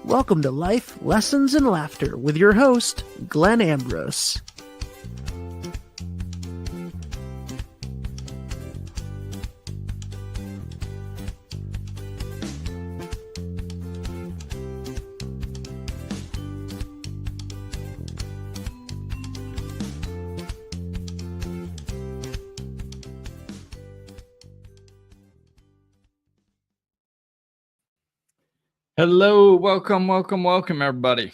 Welcome to Life, Lessons, and Laughter with your host, Glenn Ambrose. Hello, welcome, everybody.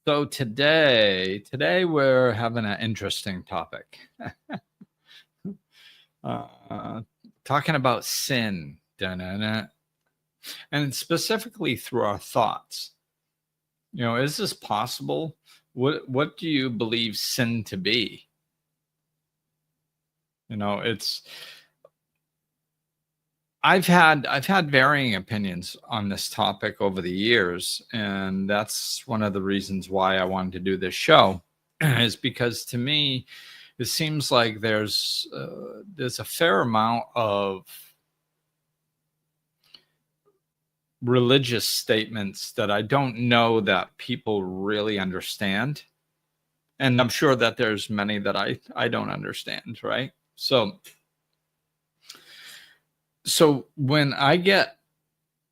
So today we're having an interesting topic. Talking about sin, and specifically through our thoughts. You know, is this possible? What do you believe sin to be? You know, I've had varying opinions on this topic over the years, and that's one of the reasons why I wanted to do this show, is because to me, it seems like there's a fair amount of religious statements that I don't know that people really understand, and I'm sure that there's many that I don't understand, right? So when I get,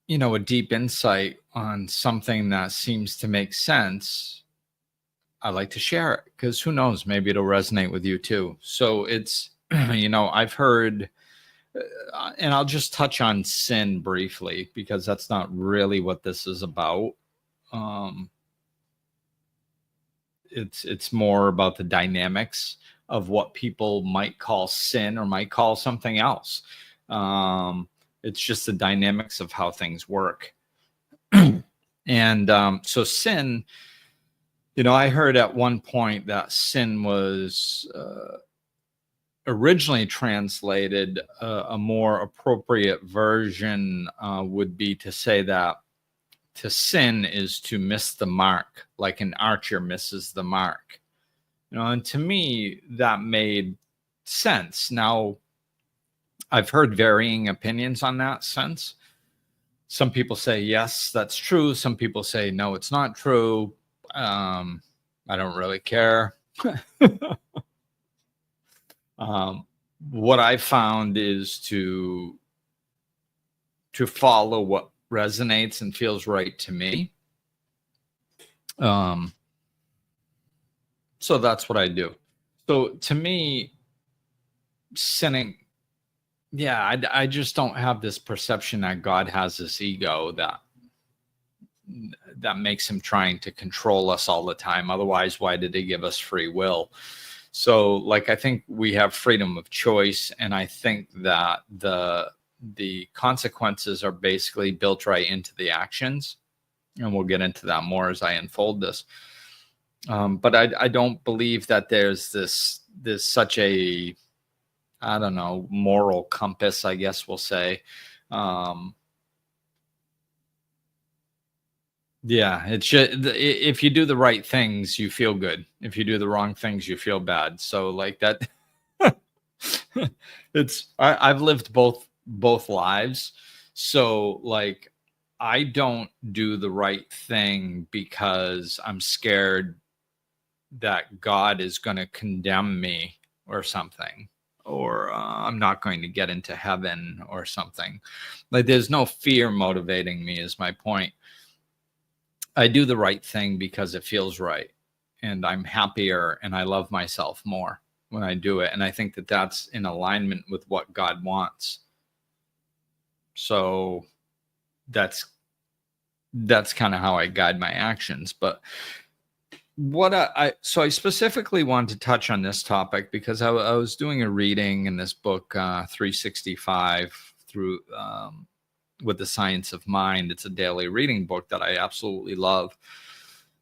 a deep insight on something that seems to make sense, I like to share it because who knows, maybe it'll resonate with you too. So it's, I've heard, and I'll just touch on sin briefly because that's not really what this is about. It's more about the dynamics of what people might call sin or might call something else. It's just the dynamics of how things work. And so sin, I heard at one point that sin was originally translated, a more appropriate version would be to say that to sin is to miss the mark, like an archer misses the mark. And to me, that made sense. Now, I've heard varying opinions on that sense. Some people say, yes, that's true. Some people say, no, it's not true. I don't really care. What I found is to follow what resonates and feels right to me. So that's what I do. So to me, sinning, I just don't have this perception that God has this ego that makes him trying to control us all the time. Otherwise, why did he give us free will? So, I think we have freedom of choice, and I think that the consequences are basically built right into the actions, and we'll get into that more as I unfold this. But I don't believe that there's such a, I don't know, moral compass, I guess we'll say. It's just, if you do the right things, you feel good. If you do the wrong things, you feel bad. So that, I've lived both lives. So I don't do the right thing because I'm scared that God is going to condemn me or something, or I'm not going to get into heaven or something. There's no fear motivating me, is my point. I do the right thing because it feels right, and I'm happier and I love myself more when I do it. And I think that that's in alignment with what God wants. So that's kind of how I guide my actions. But what I specifically wanted to touch on this topic because I was doing a reading in this book, 365 through with the Science of Mind. It's a daily reading book that I absolutely love.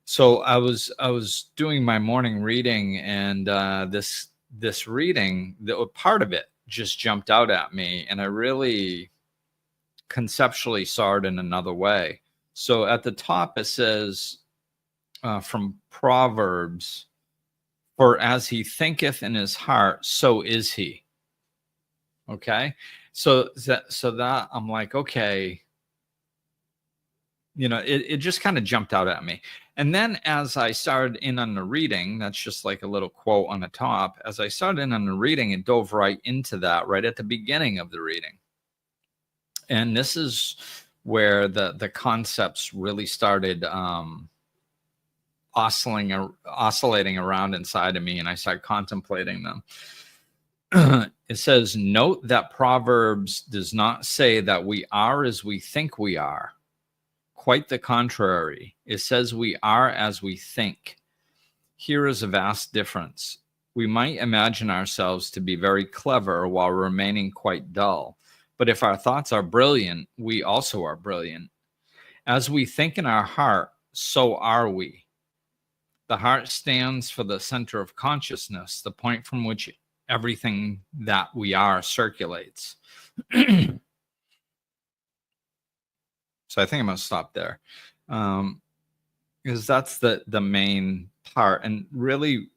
So I was doing my morning reading, and this reading, part of it just jumped out at me, and I really conceptually saw it in another way. So at the top it says, from Proverbs, "For as he thinketh in his heart, so is he." Okay, so that I'm like, okay, it just kind of jumped out at me. And then as I started in on the reading, that's just like a little quote on the top. As I started in on the reading, it dove right into that right at the beginning of the reading. And this is where the concepts really started oscillating around inside of me, and I started contemplating them. It says, note that Proverbs does not say that we are as we think we are. Quite the contrary. It says we are as we think. Here is a vast difference. We might imagine ourselves to be very clever while remaining quite dull. But if our thoughts are brilliant, we also are brilliant. As we think in our heart, so are we. The heart stands for the center of consciousness, the point from which everything that we are circulates. So I think I'm going to stop there, because that's the main part. And really,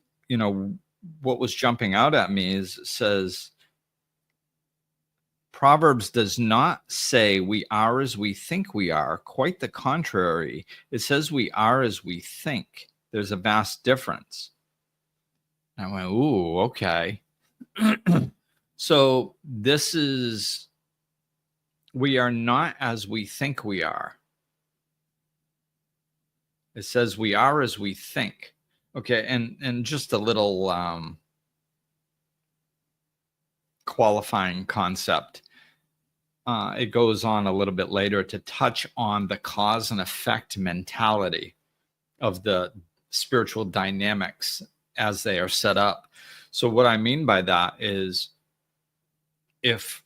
what was jumping out at me is it says, Proverbs does not say we are as we think we are. Quite the contrary. It says we are as we think. There's a vast difference. And I went, ooh, okay. So this is, we are not as we think we are. It says we are as we think. Okay, and just a little qualifying concept. It goes on a little bit later to touch on the cause and effect mentality of the spiritual dynamics as they are set up. So what I mean by that is, if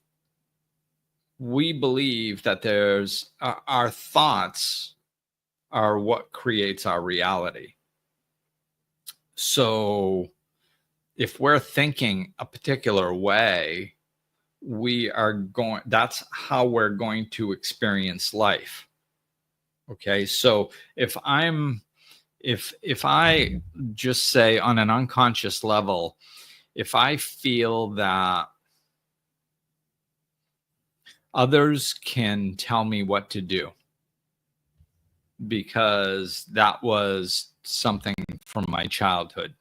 we believe that there's our thoughts are what creates our reality. So if we're thinking a particular way, that's how we're going to experience life. Okay. So if I just say on an unconscious level, if I feel that others can tell me what to do because that was something from my childhood,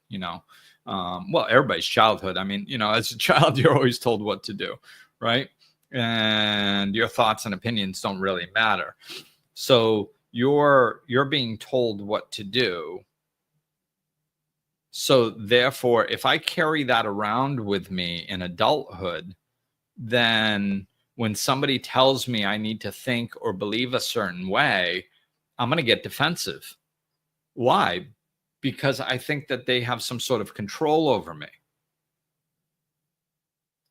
well, everybody's childhood. I mean, as a child, you're always told what to do, right? And your thoughts and opinions don't really matter. So you're being told what to do. So therefore, if I carry that around with me in adulthood, then when somebody tells me I need to think or believe a certain way, I'm going to get defensive. Why? Because I think that they have some sort of control over me.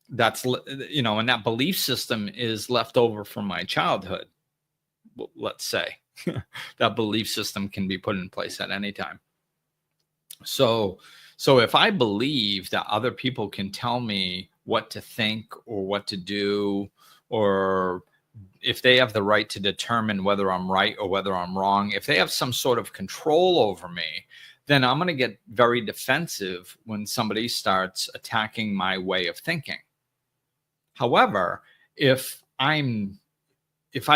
That's, and that belief system is left over from my childhood. Let's say that belief system can be put in place at any time. So if I believe that other people can tell me what to think or what to do, or if they have the right to determine whether I'm right or whether I'm wrong, if they have some sort of control over me, then I'm going to get very defensive when somebody starts attacking my way of thinking. However, if I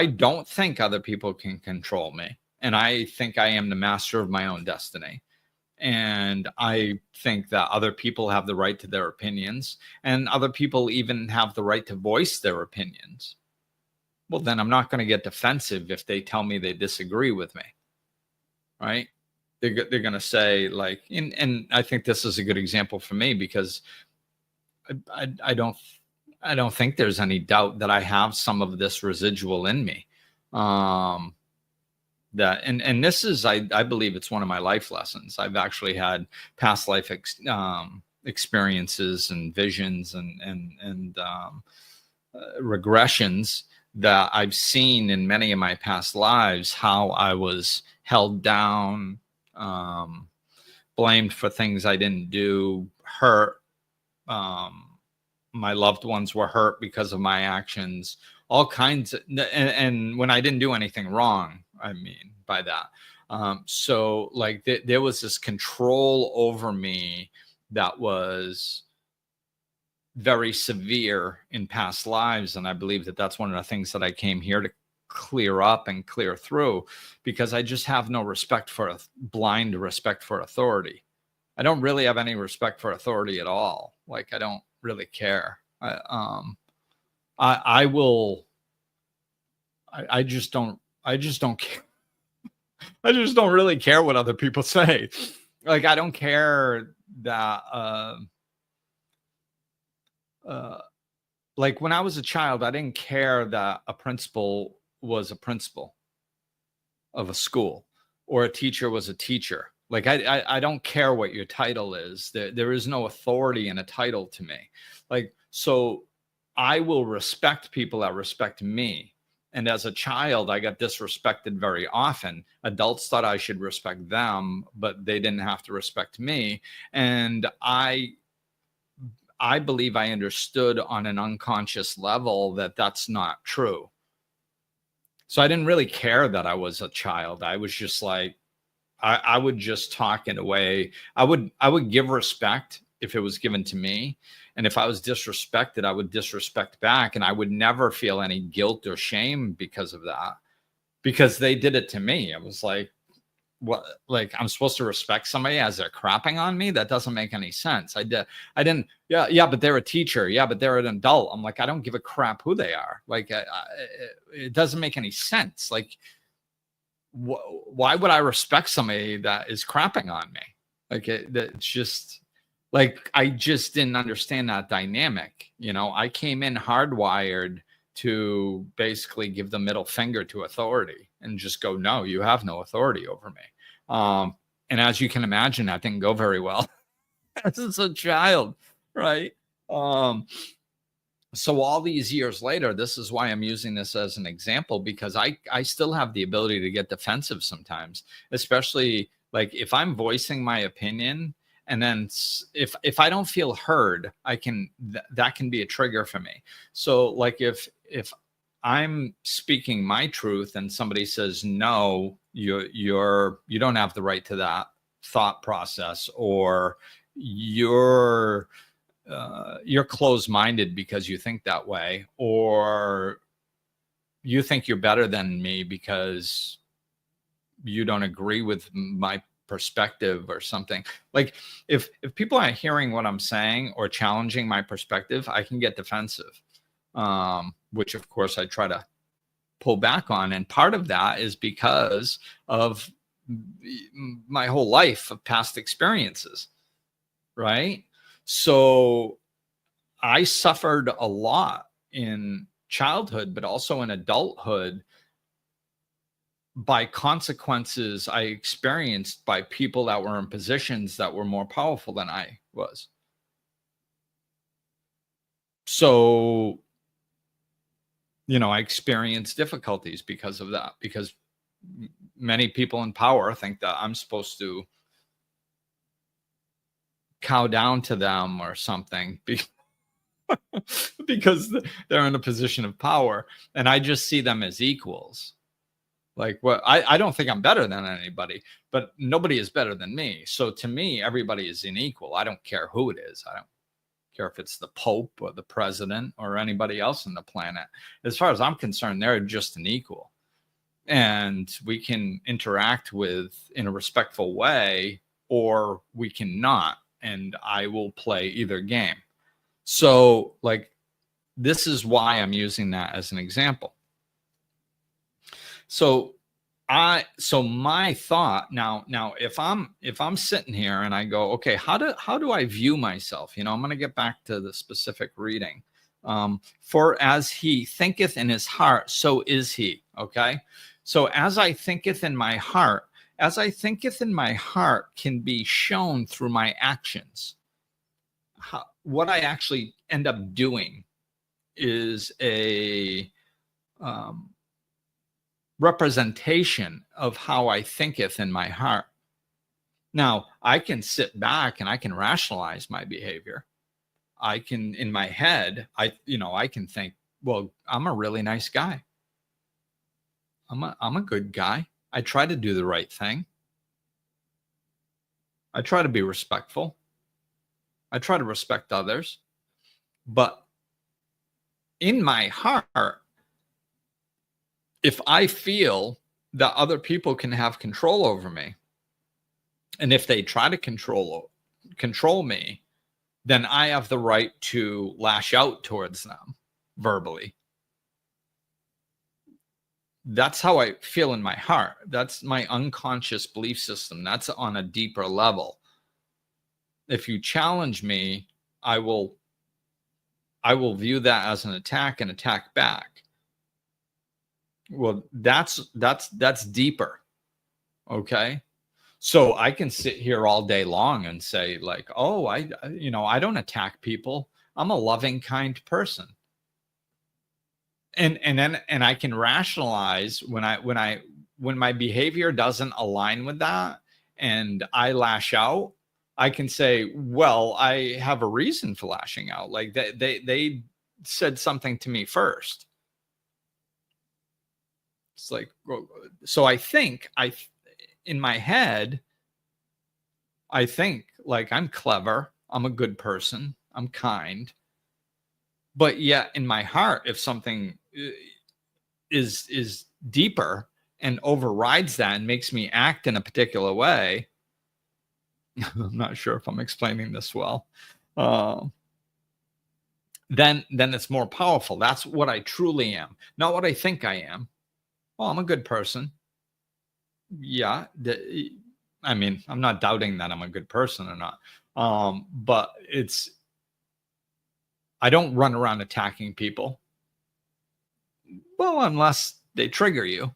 don't think other people can control me, and I think I am the master of my own destiny, and I think that other people have the right to their opinions, and other people even have the right to voice their opinions, well, then I'm not going to get defensive if they tell me they disagree with me, right? They're going to say, like, and I think this is a good example for me, because I don't think there's any doubt that I have some of this residual in me. That and this is, I believe it's one of my life lessons. I've actually had past life experiences and visions and regressions that I've seen in many of my past lives, how I was held down, blamed for things I didn't do, hurt. My loved ones were hurt because of my actions, all kinds of, and when I didn't do anything wrong, I mean, by that. So like there was this control over me that was very severe in past lives. And I believe that that's one of the things that I came here to clear up and clear through, because I just have no respect for blind respect for authority. I don't really have any respect for authority at all. Like, I don't really care. I will. I just don't. I just don't care. I just don't really care what other people say. Like, I don't care that. Like, when I was a child, I didn't care that a principal was a principal of a school, or a teacher was a teacher. Like, I don't care what your title is. There is no authority in a title to me. Like, so I will respect people that respect me. And as a child, I got disrespected very often. Adults thought I should respect them, but they didn't have to respect me. And I believe I understood on an unconscious level that that's not true. So I didn't really care that I was a child. I was just like, I would just talk in a way. I would give respect if it was given to me. And if I was disrespected, I would disrespect back. And I would never feel any guilt or shame because of that, because they did it to me. I was like, what? Like, I'm supposed to respect somebody as they're crapping on me? That doesn't make any sense. I didn't. Yeah, but they're a teacher. Yeah, but they're an adult. I'm like, I don't give a crap who they are. Like, it doesn't make any sense. Like, why would I respect somebody that is crapping on me? Like, it's just like, I just didn't understand that dynamic. I came in hardwired to basically give the middle finger to authority and just go, no, you have no authority over me. And as you can imagine, that didn't go very well as a child, right? So all these years later, this is why I'm using this as an example, because I still have the ability to get defensive sometimes, especially like if I'm voicing my opinion, and then if I don't feel heard, that can be a trigger for me. So like if I'm speaking my truth and somebody says, no, you don't have the right to that thought process, or you're closed-minded because you think that way, or you think you're better than me because you don't agree with my perspective or something. Like, if people aren't hearing what I'm saying or challenging my perspective, I can get defensive, which of course I try to pull back on. And part of that is because of my whole life of past experiences, right? So I suffered a lot in childhood, but also in adulthood, by consequences I experienced by people that were in positions that were more powerful than I was. So, I experienced difficulties because of that, because many people in power think that I'm supposed to cow down to them or something because they're in a position of power, and I just see them as equals. Like, what? I don't think I'm better than anybody, but nobody is better than me. So to me, everybody is unequal. I don't care who it is. I don't care if it's the Pope or the president or anybody else on the planet. As far as I'm concerned, they're just an equal. And we can interact in a respectful way, or we cannot. And I will play either game. So, like, this is why I'm using that as an example. So my thought now, if I'm sitting here and I go, okay, how do I view myself? I'm going to get back to the specific reading. For as he thinketh in his heart, so is he. Okay. So as I thinketh in my heart can be shown through my actions. What I actually end up doing is a representation of how I thinketh in my heart. Now, I can sit back and I can rationalize my behavior. I can, in my head, I can think, well, I'm a really nice guy. I'm a good guy. I try to do the right thing. I try to be respectful. I try to respect others. But in my heart, if I feel that other people can have control over me, and if they try to control me, then I have the right to lash out towards them verbally. That's how I feel in my heart. That's my unconscious belief system. That's on a deeper level. If you challenge me, I will view that as an attack and attack back. Well, that's deeper. Okay? So I can sit here all day long and say like, "Oh, I don't attack people. I'm a loving, kind person." And I can rationalize when my behavior doesn't align with that and I lash out. I can say, well, I have a reason for lashing out. Like they said something to me first. It's like, so I think in my head, I think like I'm clever, I'm a good person, I'm kind. But yet in my heart, if something is deeper and overrides that and makes me act in a particular way, I'm not sure if I'm explaining this well. Then it's more powerful. That's what I truly am, not what I think I am. Oh, I'm a good person. Yeah, I mean, I'm not doubting that I'm a good person or not. But I don't run around attacking people. Well, unless they trigger you.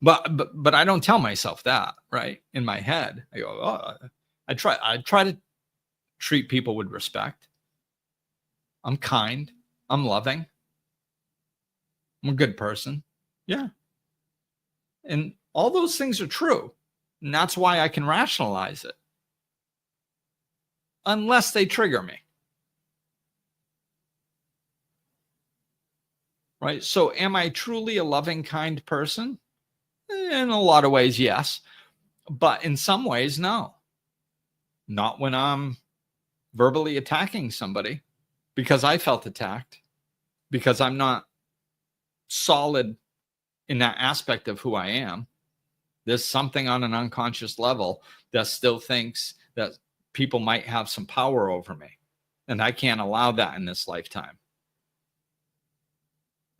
But I don't tell myself that, right? In my head, I go, oh, I try to treat people with respect. I'm kind. I'm loving. I'm a good person. Yeah. And all those things are true. And that's why I can rationalize it. Unless they trigger me. Right? So am I truly a loving, kind person? In a lot of ways, yes. But in some ways, no. Not when I'm verbally attacking somebody because I felt attacked, because I'm not solid in that aspect of who I am. There's something on an unconscious level that still thinks that people might have some power over me. And I can't allow that in this lifetime.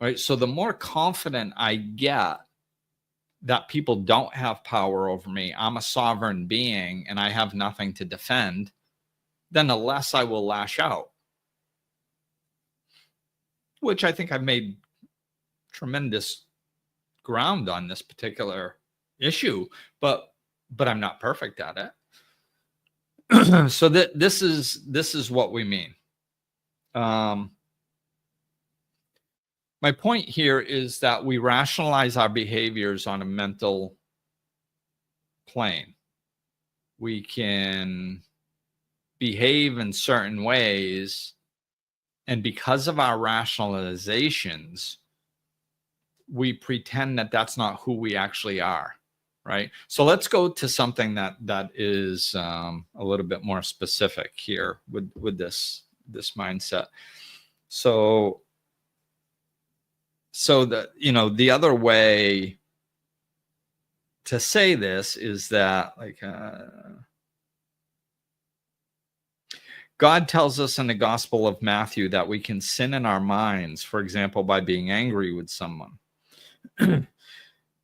Right? So the more confident I get that people don't have power over me, I'm a sovereign being and I have nothing to defend, then the less I will lash out. Which I think I've made tremendous ground on this particular issue, but I'm not perfect at it. So this is what we mean. My point here is that we rationalize our behaviors on a mental plane. We can behave in certain ways, and because of our rationalizations, we pretend that that's not who we actually are, right? So let's go to something that is a little bit more specific here with this mindset. So the other way to say this is that like God tells us in the Gospel of Matthew that we can sin in our minds, for example, by being angry with someone.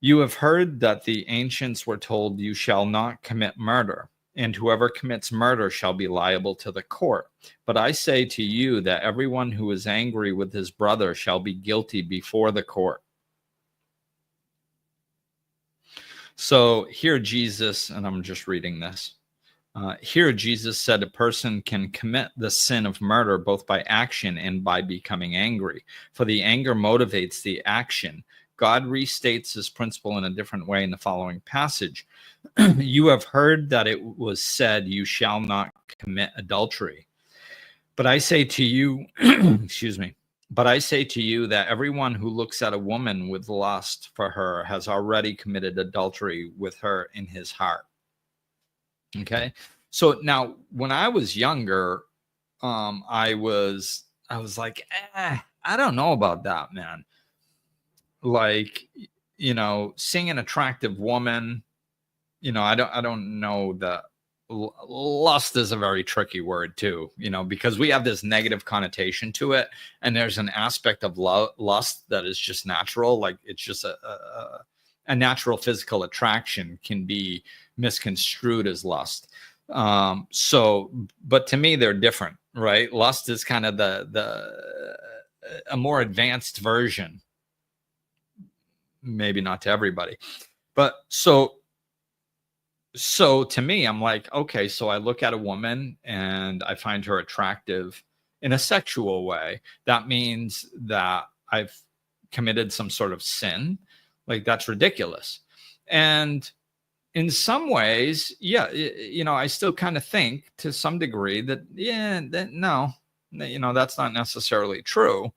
You have heard that the ancients were told, "You shall not commit murder, and whoever commits murder shall be liable to the court. But I say to you that everyone who is angry with his brother shall be guilty before the court." So here Jesus, and I'm just reading this. Here Jesus said a person can commit the sin of murder both by action and by becoming angry. For the anger motivates the action. God restates this principle in a different way in the following passage. You have heard that it was said, "You shall not commit adultery." But I say to you, excuse me, but I say to you that everyone who looks at a woman with lust for her has already committed adultery with her in his heart. Okay. So now when I was younger, I was like, I don't know about that, man. like, seeing an attractive woman, I don't know that lust is a very tricky word too, because we have this negative connotation to it. And there's an aspect of lust that is just natural. Like it's just a natural physical attraction can be misconstrued as lust. But to me, they're different, right? Lust is kind of a more advanced version, maybe not to everybody, but so to me, I'm like, okay, so I look at a woman and I find her attractive in a sexual way. That means that I've committed some sort of sin. Like that's ridiculous. And in some ways, yeah, I still kind of think to some degree that, no, that's not necessarily true.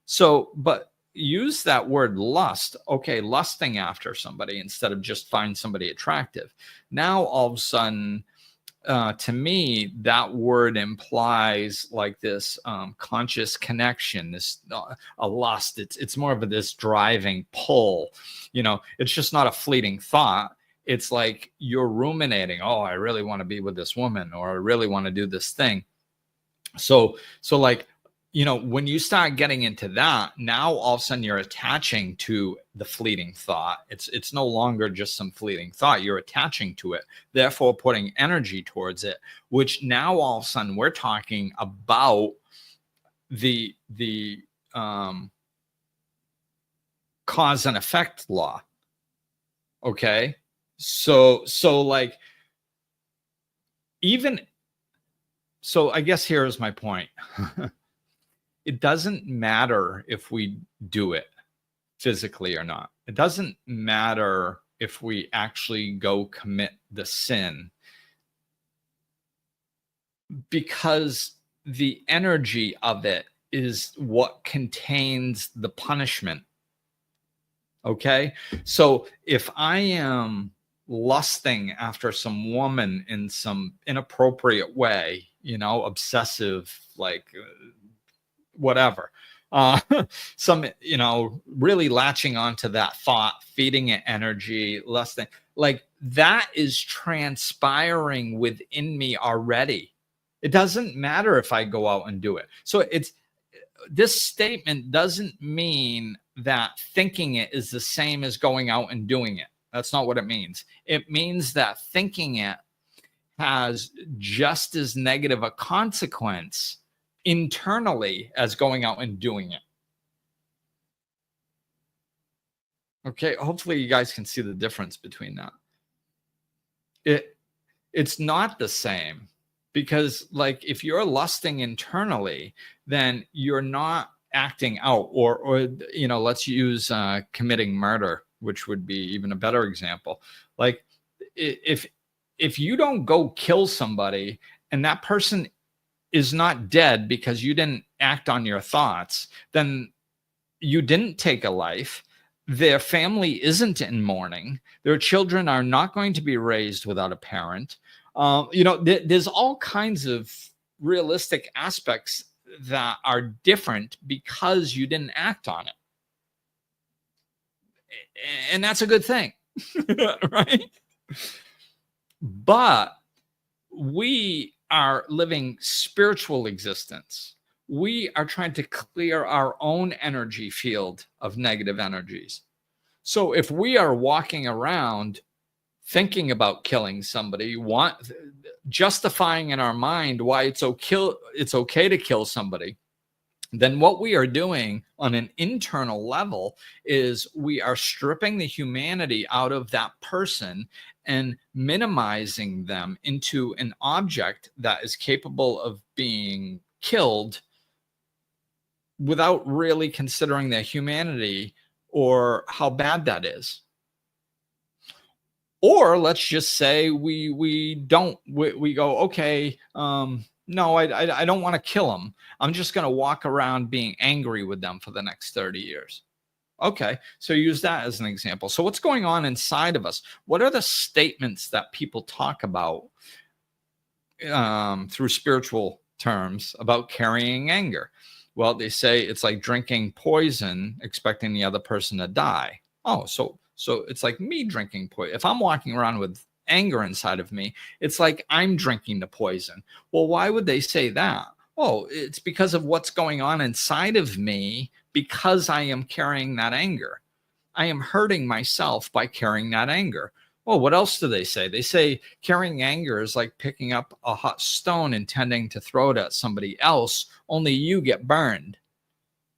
So, but use that word lust. Okay, lusting after somebody instead of just find somebody attractive. Now, all of a sudden, to me, that word implies like this conscious connection, this a lust. It's more of this driving pull. It's just not a fleeting thought. It's like you're ruminating. Oh, I really want to be with this woman, or I really want to do this thing. So like, when you start getting into that, now all of a sudden you're attaching to the fleeting thought. It's no longer just some fleeting thought. You're attaching to it, therefore putting energy towards it, which now all of a sudden we're talking about the cause and effect law. Okay. So like, so I guess here's my point. It doesn't matter if we do it physically or not. It doesn't matter if we actually go commit the sin, because the energy of it is what contains the punishment. Okay? So if I am lusting after some woman in some inappropriate way, obsessive, like whatever, some, really latching onto that thought, feeding it energy, lusting, like that is transpiring within me already. It doesn't matter if I go out and do it. So this statement doesn't mean that thinking it is the same as going out and doing it. That's not what it means. It means that thinking it has just as negative a consequence internally as going out and doing it. Okay, hopefully you guys can see the difference between that. It's not the same, because like if you're lusting internally, then you're not acting out, or let's use committing murder, which would be even a better example. Like if you don't go kill somebody and that person is not dead because you didn't act on your thoughts, then you didn't take a life. Their family isn't in mourning. Their children are not going to be raised without a parent. There's all kinds of realistic aspects that are different because you didn't act on it. And that's a good thing, right? But we are living spiritual existence. We are trying to clear our own energy field of negative energies. So if we are walking around thinking about killing somebody, justifying in our mind why it's okay to kill somebody, then what we are doing on an internal level is we are stripping the humanity out of that person and minimizing them into an object that is capable of being killed without really considering their humanity or how bad that is. Or let's just say we go, okay, no, I don't want to kill them. I'm just going to walk around being angry with them for the next 30 years. Okay, so use that as an example. So what's going on inside of us? What are the statements that people talk about through spiritual terms about carrying anger? Well, they say it's like drinking poison, expecting the other person to die. Oh, so it's like me drinking poison. If I'm walking around with anger inside of me, it's like I'm drinking the poison. Well, why would they say that? Oh, it's because of what's going on inside of me because I am carrying that anger. I am hurting myself by carrying that anger. Well, what else do they say? They say carrying anger is like picking up a hot stone intending to throw it at somebody else, only you get burned.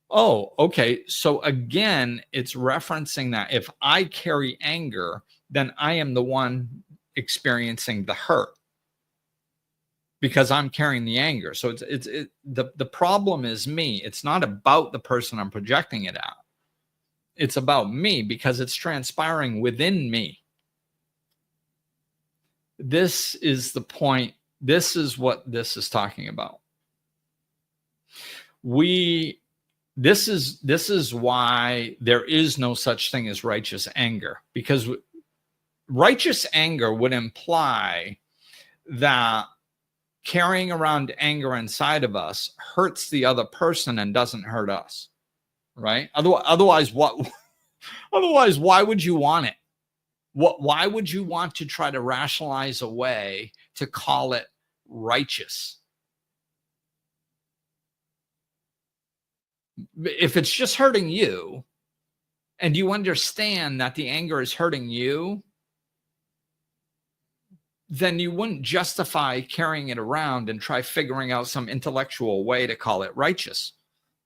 Oh, okay. So again, it's referencing that if I carry anger, then I am the one experiencing the hurt because I'm carrying the anger. So the problem is me. It's not about the person I'm projecting it at. It's about me because it's transpiring within me. This is the point. This is what this is talking about. This is why there is no such thing as righteous anger, because righteous anger would imply that carrying around anger inside of us hurts the other person and doesn't hurt us, right? Otherwise, why would you want it? Why would you want to try to rationalize a way to call it righteous? If it's just hurting you and you understand that the anger is hurting you, then you wouldn't justify carrying it around and try figuring out some intellectual way to call it righteous.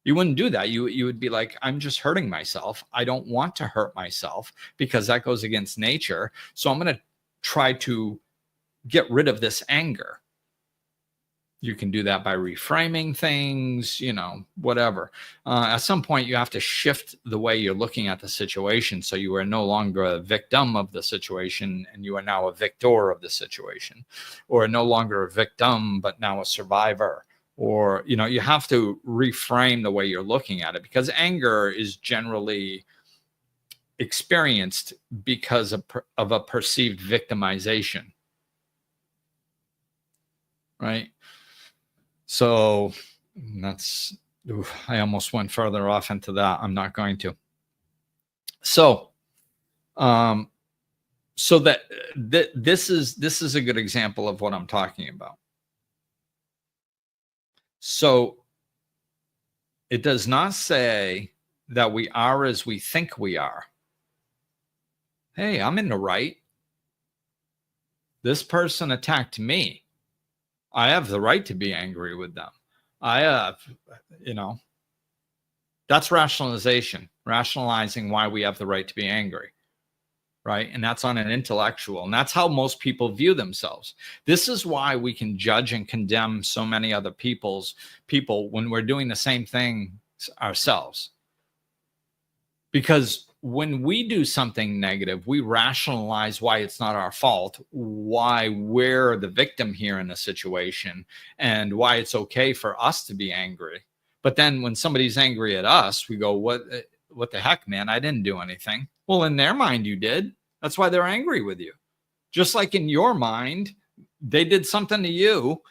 You wouldn't do that. You would be like, I'm just hurting myself. I don't want to hurt myself because that goes against nature. So I'm going to try to get rid of this anger. You can do that by reframing things, whatever. At some point, you have to shift the way you're looking at the situation. So you are no longer a victim of the situation and you are now a victor of the situation, or no longer a victim, but now a survivor. Or, you have to reframe the way you're looking at it, because anger is generally experienced because of a perceived victimization, right? So I almost went further off into that. I'm not going to. So, this is a good example of what I'm talking about. So it does not say that we are as we think we are. Hey, I'm in the right. This person attacked me. I have the right to be angry with them. I have, that's rationalization, rationalizing why we have the right to be angry, right? And that's on an intellectual, and that's how most people view themselves. This is why we can judge and condemn so many other people when we're doing the same thing ourselves. Because when we do something negative, we rationalize why it's not our fault, why we're the victim here in the situation, and why it's okay for us to be angry. But then when somebody's angry at us, we go, what the heck, man? I didn't do anything. Well, in their mind, you did. That's why they're angry with you. Just like in your mind, they did something to you.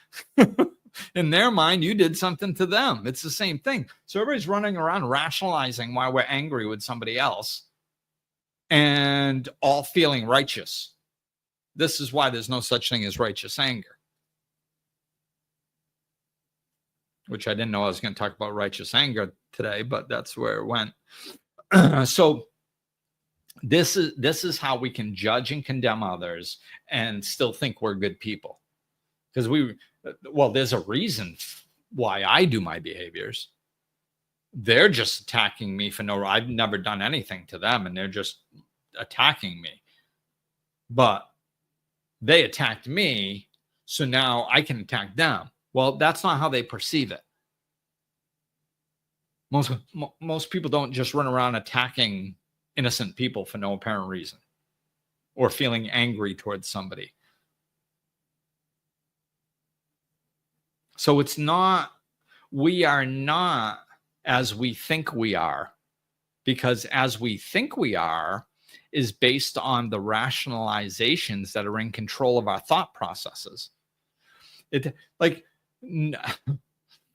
In their mind, you did something to them. It's the same thing. So everybody's running around rationalizing why we're angry with somebody else and all feeling righteous. This is why there's no such thing as righteous anger, which I didn't know I was going to talk about righteous anger today, but that's where it went. So this is how we can judge and condemn others and still think we're good people. Because there's a reason why I do my behaviors. They're just attacking me for no reason. I've never done anything to them, and they're just attacking me. But they attacked me, so now I can attack them. Well, that's not how they perceive it. Most people don't just run around attacking innocent people for no apparent reason or feeling angry towards somebody. So we are not as we think we are, because as we think we are is based on the rationalizations that are in control of our thought processes.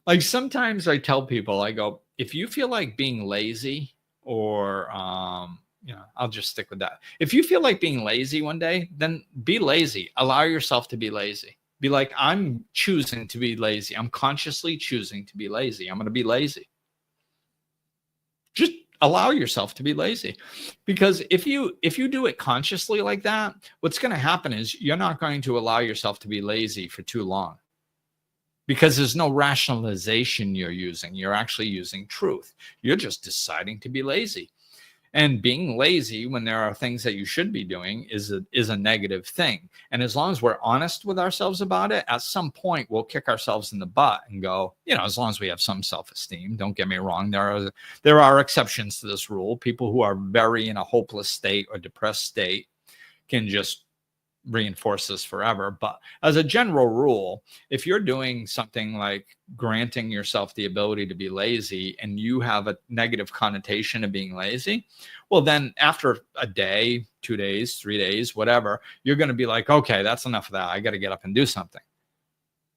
Like sometimes I tell people, I go, if you feel like being lazy or, I'll just stick with that. If you feel like being lazy one day, then be lazy. Allow yourself to be lazy. Be like, I'm choosing to be lazy. I'm consciously choosing to be lazy. I'm going to be lazy. Just allow yourself to be lazy, because if you do it consciously like that, what's going to happen is you're not going to allow yourself to be lazy for too long, because there's no rationalization you're using. You're actually using truth. You're just deciding to be lazy. And being lazy when there are things that you should be doing is a negative thing. And as long as we're honest with ourselves about it, at some point we'll kick ourselves in the butt and go, as long as we have some self-esteem. Don't get me wrong. There are exceptions to this rule. People who are very in a hopeless state or depressed state can just reinforce this forever. But as a general rule, if you're doing something like granting yourself the ability to be lazy and you have a negative connotation of being lazy, well, then after a day, 2 days, 3 days, whatever, you're going to be like, okay, that's enough of that. I got to get up and do something.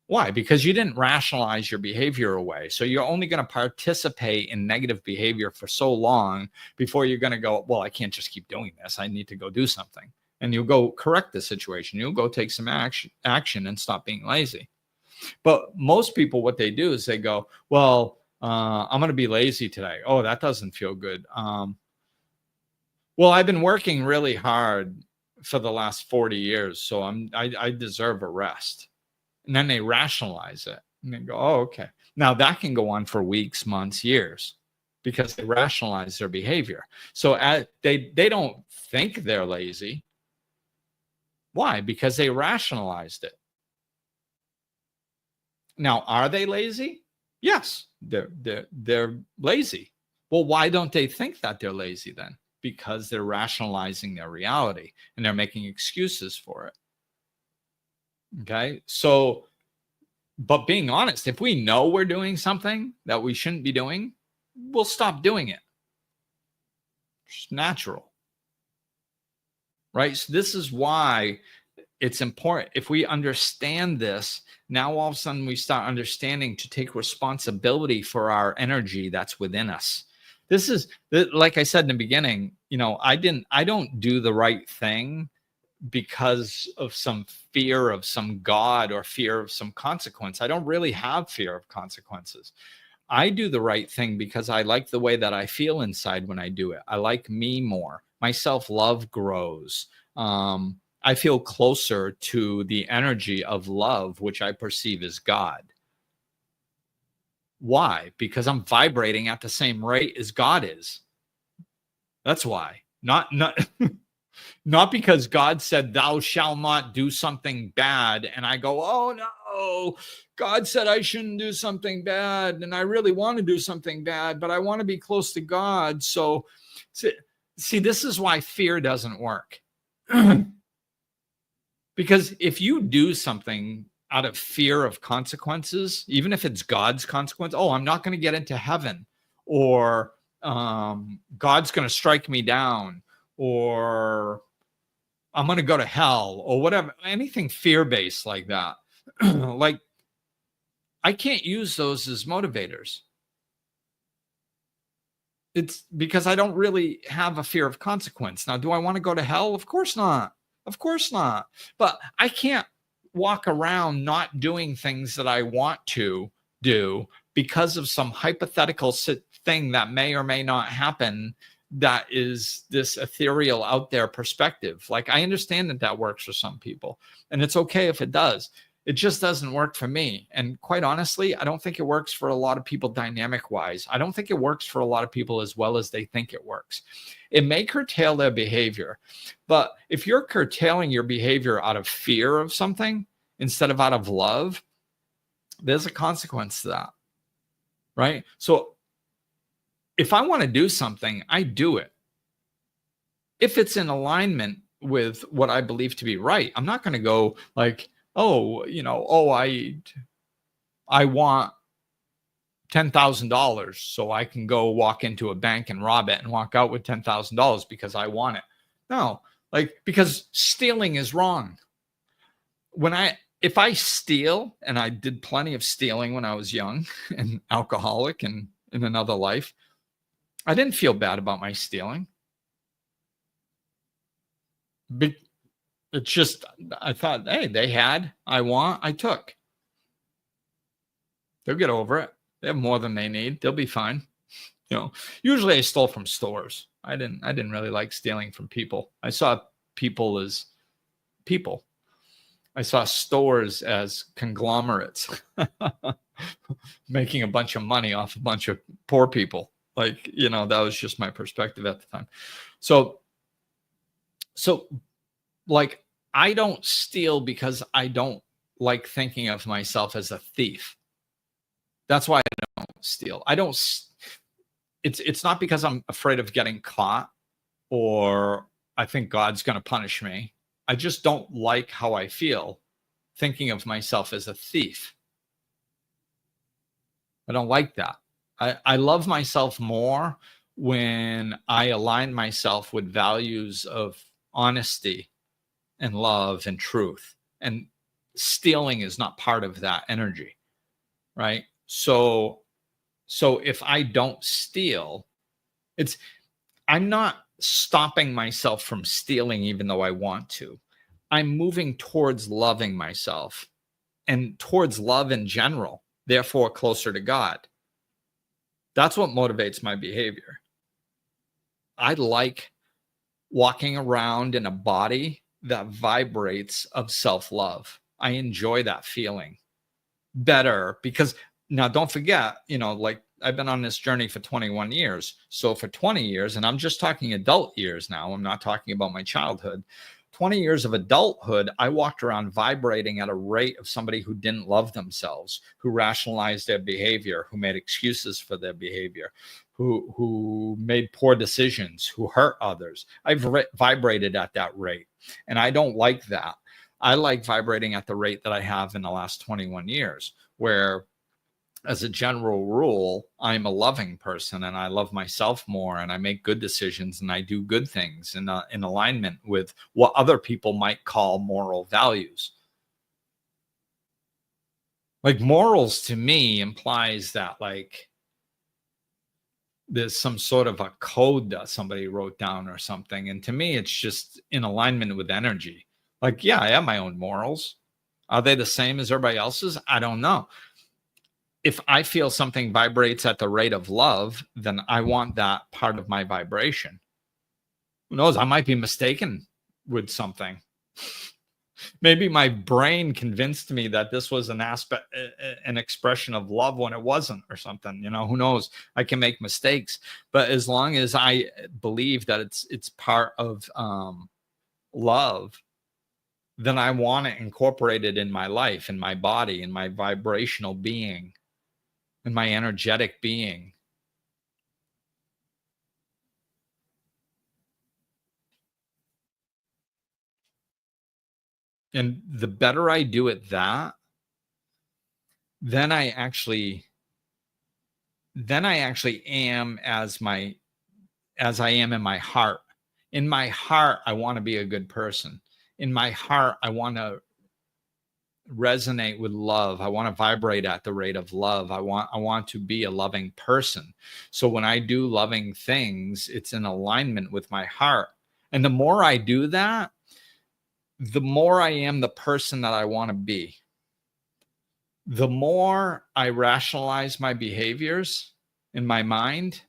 Why? Because you didn't rationalize your behavior away. So you're only going to participate in negative behavior for so long before you're going to go, well, I can't just keep doing this. I need to go do something. And you'll go correct the situation. You'll go take some action and stop being lazy. But most people, what they do is they go, well, I'm going to be lazy today. Oh, that doesn't feel good. Well, I've been working really hard for the last 40 years, so I deserve a rest. And then they rationalize it and they go, oh, okay. Now that can go on for weeks, months, years, because they rationalize their behavior. So they don't think they're lazy. Why? Because they rationalized it. Now, are they lazy? Yes, they're lazy. Well, why don't they think that they're lazy then? Because they're rationalizing their reality and they're making excuses for it. Okay, so, but being honest, if we know we're doing something that we shouldn't be doing, we'll stop doing it. It's natural. Right? So this is why it's important. If we understand this, now all of a sudden we start understanding to take responsibility for our energy that's within us. This is, like I said in the beginning, I don't do the right thing because of some fear of some God or fear of some consequence. I don't really have fear of consequences. I do the right thing because I like the way that I feel inside when I do it. I like me more. My self-love grows. I feel closer to the energy of love, which I perceive as God. Why? Because I'm vibrating at the same rate as God is. That's why. Not not because God said, thou shalt not do something bad. And I go, oh no, God said I shouldn't do something bad. And I really want to do something bad, but I want to be close to God. So see, this is why fear doesn't work. Because if you do something out of fear of consequences, even if it's God's consequence, oh, I'm not going to get into heaven, or God's going to strike me down, or I'm going to go to hell, or whatever, anything fear-based like that. Like, I can't use those as motivators. It's because I don't really have a fear of consequence. Now, do I want to go to hell? Of course not. Of course not. But I can't walk around not doing things that I want to do because of some hypothetical thing that may or may not happen, that is this ethereal out there perspective. Like, I understand that works for some people, and it's okay if it does. It just doesn't work for me. And quite honestly, I don't think it works for a lot of people dynamic wise. I don't think it works for a lot of people as well as they think it works. It may curtail their behavior, but if you're curtailing your behavior out of fear of something instead of out of love, there's a consequence to that, right? So if I want to do something, I do it. If it's in alignment with what I believe to be right, I'm not going to go like, I want $10,000 so I can go walk into a bank and rob it and walk out with $10,000 because I want it. No, because stealing is wrong. if I steal, and I did plenty of stealing when I was young and alcoholic and in another life, I didn't feel bad about my stealing. It's just, I thought, hey, they had, I want, I took. They'll get over it. They have more than they need. They'll be fine. Usually I stole from stores. I didn't really like stealing from people. I saw people as people. I saw stores as conglomerates making a bunch of money off a bunch of poor people. Like, that was just my perspective at the time. So like, I don't steal because I don't like thinking of myself as a thief. That's why I don't steal. It's not because I'm afraid of getting caught or I think God's going to punish me. I just don't like how I feel thinking of myself as a thief. I don't like that. I love myself more when I align myself with values of honesty and love and truth. And stealing is not part of that energy, right? So if I don't steal, I'm not stopping myself from stealing even though I want to. I'm moving towards loving myself and towards love in general, therefore closer to God. That's what motivates my behavior. I like walking around in a body that vibrates of self-love. I enjoy that feeling better because now don't forget, like I've been on this journey for 21 years. So for 20 years, and I'm just talking adult years now, I'm not talking about my childhood, 20 years of adulthood, I walked around vibrating at a rate of somebody who didn't love themselves, who rationalized their behavior, who made excuses for their behavior, who made poor decisions, who hurt others. I've vibrated at that rate. And I don't like that. I like vibrating at the rate that I have in the last 21 years, where as a general rule, I'm a loving person and I love myself more and I make good decisions and I do good things in alignment with what other people might call moral values. Like morals to me implies that like there's some sort of a code that somebody wrote down or something. And to me, it's just in alignment with energy. Like, yeah, I have my own morals. Are they the same as everybody else's? I don't know. If I feel something vibrates at the rate of love, then I want that part of my vibration. Who knows? I might be mistaken with something. Maybe my brain convinced me that this was an expression of love when it wasn't, or something. Who knows? I can make mistakes, but as long as I believe that it's part of love, then I want it incorporated in my life, in my body, in my vibrational being, in my energetic being. And the better I do at that, then I actually am as I am in my heart. In my heart, I want to be a good person. In my heart, I want to resonate with love. I want to vibrate at the rate of love. I want to be a loving person. So when I do loving things, it's in alignment with my heart. And the more I do that, the more I am the person that I want to be. The more I rationalize my behaviors in my mind,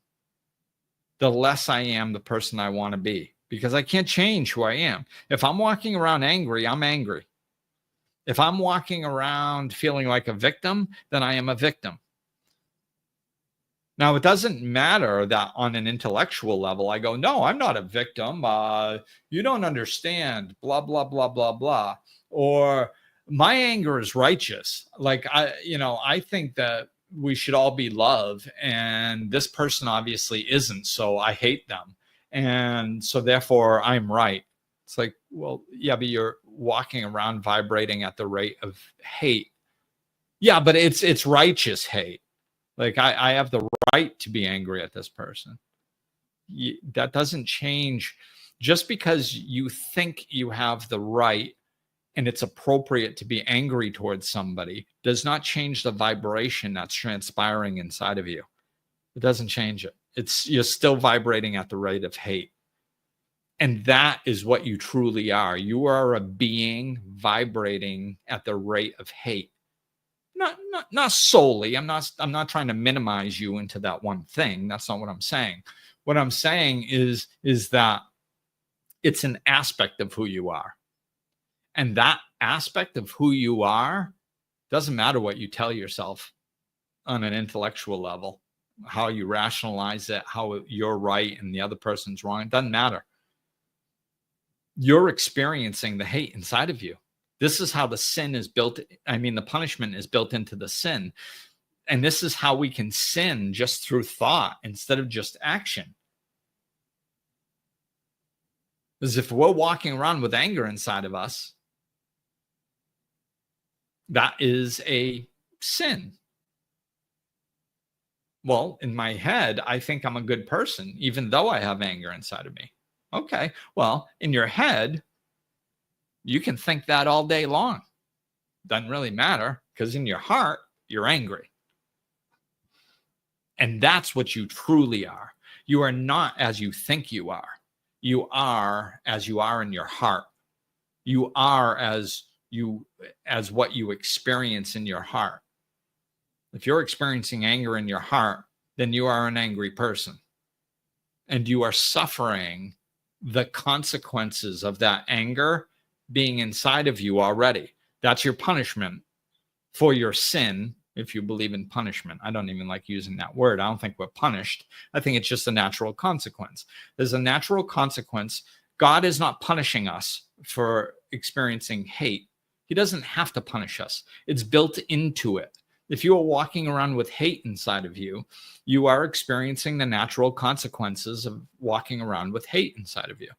the less I am the person I want to be, because I can't change who I am. If I'm walking around angry, I'm angry. If I'm walking around feeling like a victim, then I am a victim. Now, it doesn't matter that on an intellectual level, I go, no, I'm not a victim. You don't understand, blah, blah, blah, blah, blah. Or my anger is righteous. Like, I think that we should all be loved. And this person obviously isn't. So I hate them. And so therefore I'm right. It's like, well, yeah, but you're walking around vibrating at the rate of hate. Yeah, but it's righteous hate. Like I have the right to be angry at this person. That doesn't change. Just because you think you have the right and it's appropriate to be angry towards somebody does not change the vibration that's transpiring inside of you. It doesn't change it. You're still vibrating at the rate of hate. And that is what you truly are. You are a being vibrating at the rate of hate. Not solely. I'm not trying to minimize you into that one thing. That's not what I'm saying. What I'm saying is that it's an aspect of who you are. And that aspect of who you are doesn't matter what you tell yourself on an intellectual level, how you rationalize it, how you're right and the other person's wrong. It doesn't matter. You're experiencing the hate inside of you. This is how the sin is built. I mean, the punishment is built into the sin. And this is how we can sin just through thought instead of just action. Because if we're walking around with anger inside of us, that is a sin. Well, in my head, I think I'm a good person, even though I have anger inside of me. Okay, well, in your head, you can think that all day long. Doesn't really matter, because in your heart, you're angry. And that's what you truly are. You are not as you think you are. You are as you are in your heart. You are as what you experience in your heart. If you're experiencing anger in your heart, then you are an angry person. And you are suffering the consequences of that anger being inside of you already. That's your punishment for your sin, if you believe in punishment. I don't even like using that word. I don't think we're punished. I think it's just a natural consequence. There's a natural consequence. God is not punishing us for experiencing hate. He doesn't have to punish us. It's built into it. If you are walking around with hate inside of you, you are experiencing the natural consequences of walking around with hate inside of you.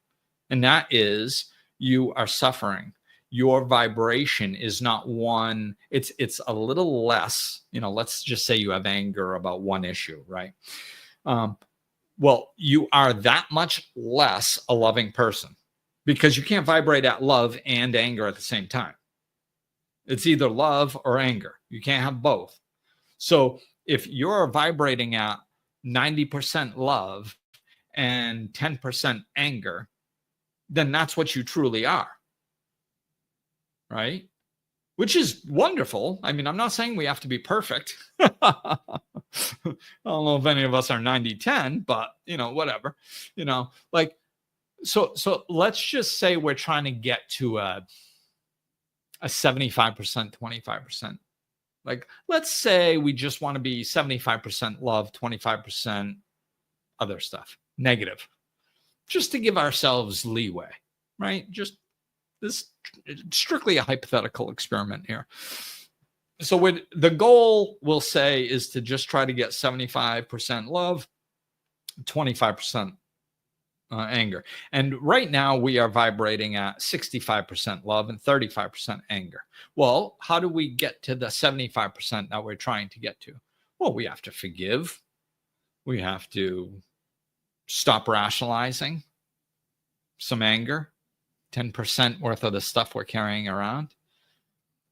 And that is, you are suffering. Your vibration is not one, it's a little less, let's just say you have anger about one issue, right? Well, you are that much less a loving person because you can't vibrate at love and anger at the same time. It's either love or anger. You can't have both. So if you're vibrating at 90% love and 10% anger, then that's what you truly are. Right? Which is wonderful. I mean, I'm not saying we have to be perfect. I don't know if any of us are 90-10, but whatever. So let's just say we're trying to get to a 75%, 25%. Like, let's say we just want to be 75% love, 25% other stuff, negative, just to give ourselves leeway, right? Just this strictly a hypothetical experiment here. So the goal, we'll say, is to just try to get 75% love, 25% anger. And right now we are vibrating at 65% love and 35% anger. Well, how do we get to the 75% that we're trying to get to? Well, we have to forgive. We have to stop rationalizing some anger, 10% worth of the stuff we're carrying around.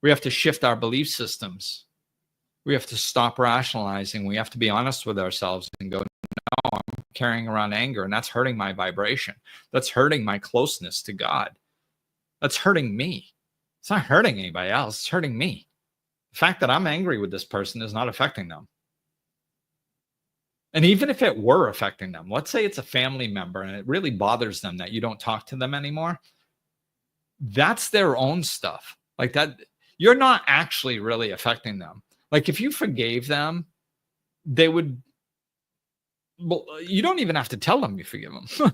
We have to shift our belief systems. We have to stop rationalizing. We have to be honest with ourselves and go, no, I'm carrying around anger, and that's hurting my vibration. That's hurting my closeness to God. That's hurting me. It's not hurting anybody else. It's hurting me. The fact that I'm angry with this person is not affecting them. And even if it were affecting them, let's say it's a family member and it really bothers them that you don't talk to them anymore. That's their own stuff. Like that, you're not actually really affecting them. Like if you forgave them, they would, well, you don't even have to tell them you forgive them.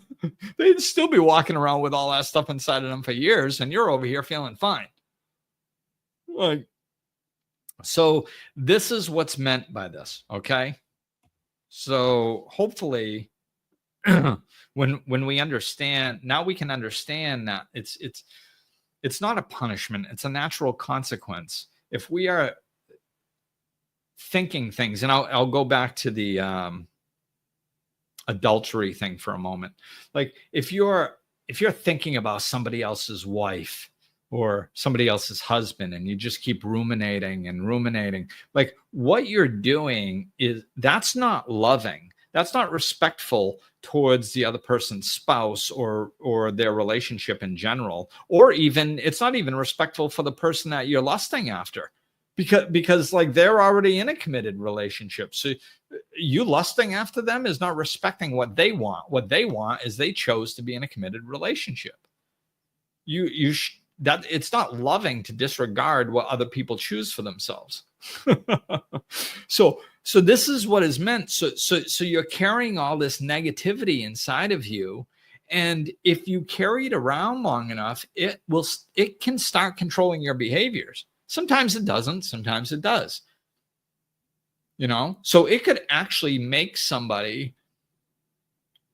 They'd still be walking around with all that stuff inside of them for years, and you're over here feeling fine. Like, so this is what's meant by this, okay? So hopefully, when we understand, now we can understand that it's not a punishment, it's a natural consequence. If we are thinking things, and I'll go back to the adultery thing for a moment. Like if you're thinking about somebody else's wife or somebody else's husband, and you just keep ruminating and ruminating. Like, what you're doing that's not loving. That's not respectful towards the other person's spouse or their relationship in general, or even it's not even respectful for the person that you're lusting after, because like they're already in a committed relationship. So you lusting after them is not respecting what they want. What they want is they chose to be in a committed relationship. That it's not loving to disregard what other people choose for themselves. So this is what is meant. So you're carrying all this negativity inside of you, and if you carry it around long enough, it can start controlling your behaviors. Sometimes it doesn't, sometimes it does. So it could actually make somebody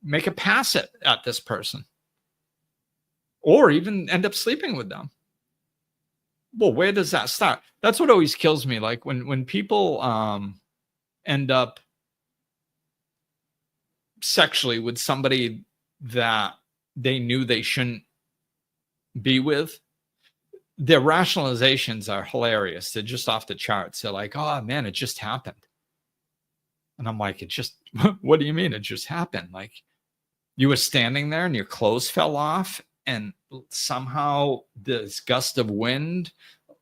make a pass at this person, or even end up sleeping with them. Well, where does that start? That's what always kills me. Like when people end up sexually with somebody that they knew they shouldn't be with, their rationalizations are hilarious. They're just off the charts. They're like, oh man, it just happened. And I'm like, what do you mean it just happened? Like, you were standing there and your clothes fell off, and somehow this gust of wind,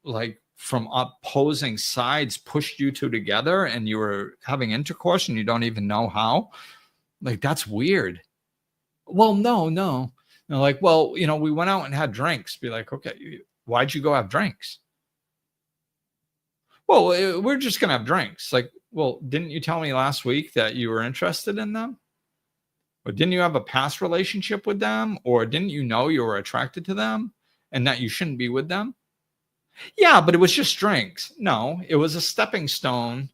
like from opposing sides, pushed you two together, and you were having intercourse and you don't even know how. Like, that's weird. Well, no. They're like, well, we went out and had drinks. Be like, okay, why'd you go have drinks? Well, we're just going to have drinks. Like, well, didn't you tell me last week that you were interested in them? Or didn't you have a past relationship with them? Or didn't you know you were attracted to them and that you shouldn't be with them? Yeah, but it was just drinks. No, it was a stepping stone.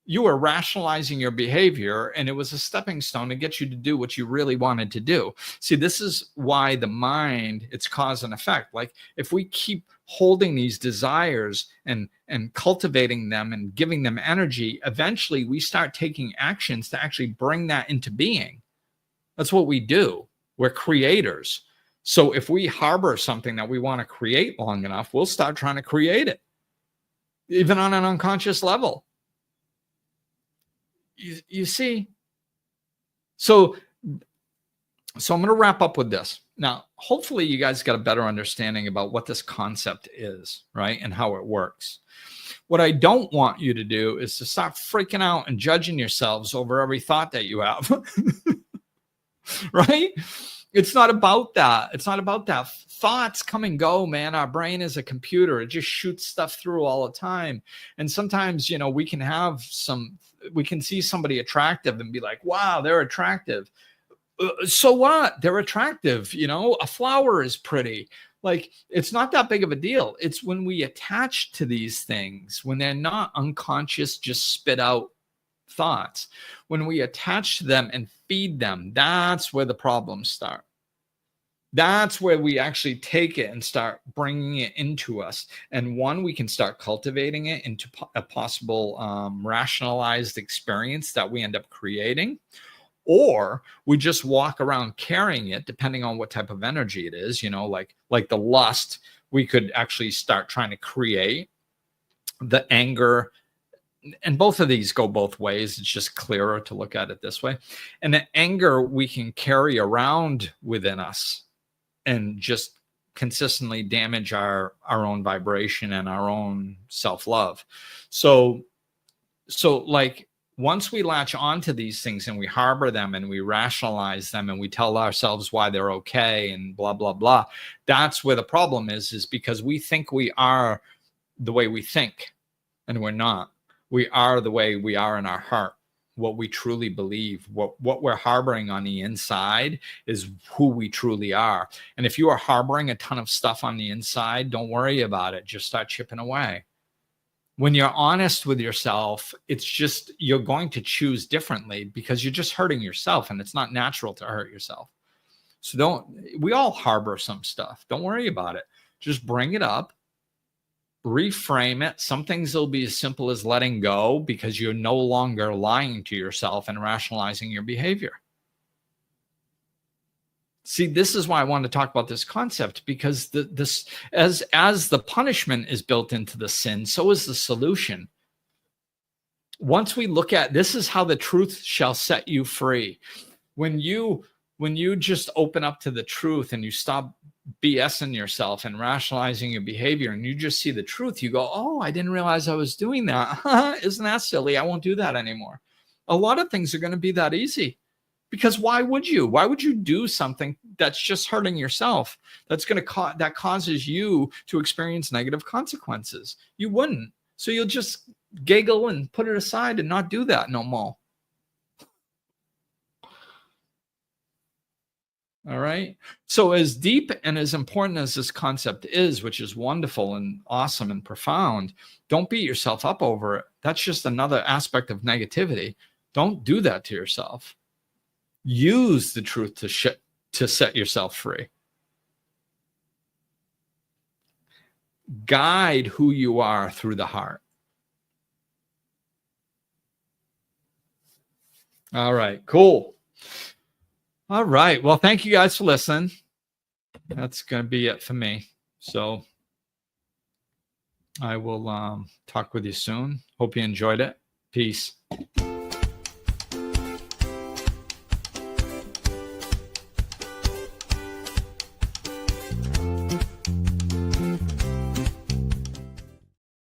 You were rationalizing your behavior, and it was a stepping stone to get you to do what you really wanted to do. See, this is why the mind, it's cause and effect. Like, if we keep holding these desires and cultivating them and giving them energy, eventually we start taking actions to actually bring that into being. That's what we do. We're creators. So if we harbor something that we want to create long enough, we'll start trying to create it, even on an unconscious level. You see? So I'm going to wrap up with this. Now, hopefully you guys got a better understanding about what this concept is, right? And how it works. What I don't want you to do is to start freaking out and judging yourselves over every thought that you have. Right? It's not about that. It's not about that. Thoughts come and go, man. Our brain is a computer. It just shoots stuff through all the time. And sometimes, we can see somebody attractive and be like, wow, they're attractive. So what? They're attractive. A flower is pretty. Like, it's not that big of a deal. It's when we attach to these things, when they're not unconscious, just spit out thoughts. When we attach to them and feed them, that's where the problems start. That's where we actually take it and start bringing it into us. And one, we can start cultivating it into a possible rationalized experience that we end up creating. Or we just walk around carrying it, depending on what type of energy it is, like the lust, we could actually start trying to create the anger. And both of these go both ways. It's just clearer to look at it this way. And the anger we can carry around within us and just consistently damage our own vibration and our own self-love. So like, once we latch onto these things and we harbor them and we rationalize them and we tell ourselves why they're okay and blah, blah, blah, that's where the problem is because we think we are the way we think, and we're not. We are the way we are in our heart, what we truly believe, what we're harboring on the inside is who we truly are. And if you are harboring a ton of stuff on the inside, don't worry about it. Just start chipping away. When you're honest with yourself, it's just, you're going to choose differently because you're just hurting yourself, and it's not natural to hurt yourself. So we all harbor some stuff. Don't worry about it. Just bring it up. Reframe it. Some things will be as simple as letting go because you're no longer lying to yourself and rationalizing your behavior. See, this is why I want to talk about this concept, because as the punishment is built into the sin, so is the solution. Once we look at this, is how the truth shall set you free. When you just open up to the truth and you stop BSing yourself and rationalizing your behavior, and you just see the truth, you go, oh, I didn't realize I was doing that. Isn't that silly? I won't do that anymore. A lot of things are going to be that easy. Because why would you? Why would you do something that's just hurting yourself? That's going to that causes you to experience negative consequences. You wouldn't. So you'll just giggle and put it aside and not do that no more. All right. So as deep and as important as this concept is, which is wonderful and awesome and profound, don't beat yourself up over it. That's just another aspect of negativity. Don't do that to yourself. Use the truth to set yourself free. Guide who you are through the heart. All right, cool. All right. Well, thank you guys for listening. That's going to be it for me. So I will talk with you soon. Hope you enjoyed it. Peace.